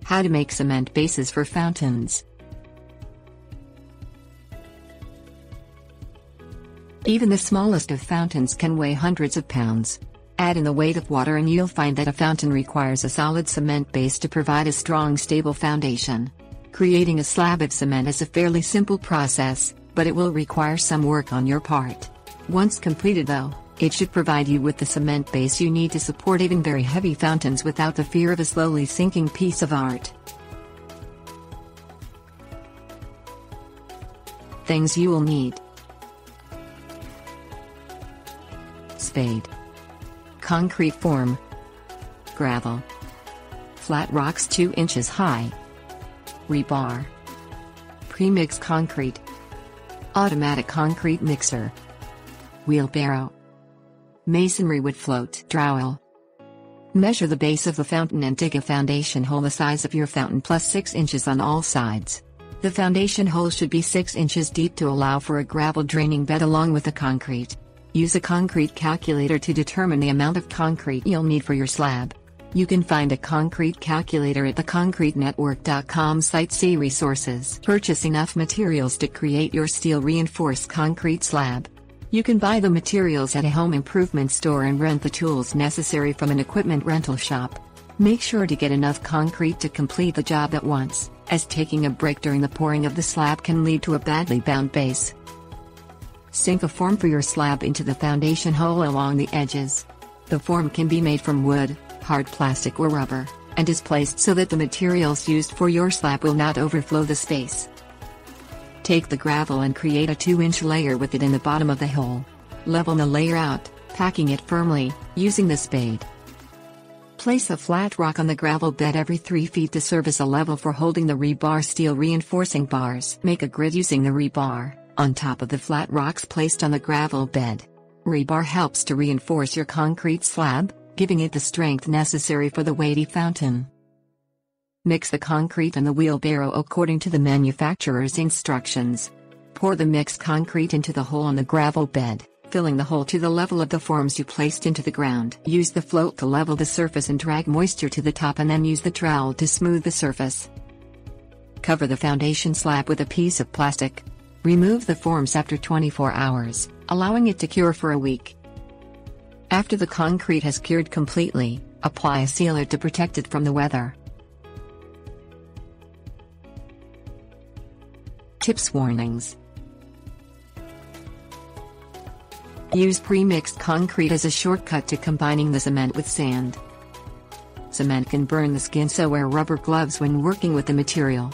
How to make cement bases for fountains. Even the smallest of fountains can weigh hundreds of pounds. Add in the weight of water and you'll find that a fountain requires a solid cement base to provide a strong, stable foundation. Creating a slab of cement is a fairly simple process, but it will require some work on your part. Once completed though, it should provide you with the cement base you need to support even very heavy fountains without the fear of a slowly sinking piece of art. Things you will need: spade, concrete form, gravel, flat rocks 2 inches high, rebar, pre-mixed concrete, automatic concrete mixer, wheelbarrow, masonry wood float trowel. Measure the base of the fountain and dig a foundation hole the size of your fountain plus 6 inches on all sides. The foundation hole should be 6 inches deep to allow for a gravel draining bed along with the concrete. Use a concrete calculator to determine the amount of concrete you'll need for your slab. You can find a concrete calculator at the concretenetwork.com site. See resources. Purchase enough materials to create your steel reinforced concrete slab. You can buy the materials at a home improvement store and rent the tools necessary from an equipment rental shop. Make sure to get enough concrete to complete the job at once, as taking a break during the pouring of the slab can lead to a badly bound base. Sink a form for your slab into the foundation hole along the edges. The form can be made from wood, hard plastic or rubber, and is placed so that the materials used for your slab will not overflow the space. Take the gravel and create a 2-inch layer with it in the bottom of the hole. Level the layer out, packing it firmly, using the spade. Place a flat rock on the gravel bed every 3 feet to serve as a level for holding the rebar steel reinforcing bars. Make a grid using the rebar on top of the flat rocks placed on the gravel bed. Rebar helps to reinforce your concrete slab, giving it the strength necessary for the weighty fountain. Mix the concrete and the wheelbarrow according to the manufacturer's instructions. Pour the mixed concrete into the hole on the gravel bed, filling the hole to the level of the forms you placed into the ground. Use the float to level the surface and drag moisture to the top, and then use the trowel to smooth the surface. Cover the foundation slab with a piece of plastic. Remove the forms after 24 hours, allowing it to cure for a week. After the concrete has cured completely, apply a sealer to protect it from the weather. Tips: warnings. Use pre-mixed concrete as a shortcut to combining the cement with sand. Cement can burn the skin, so wear rubber gloves when working with the material.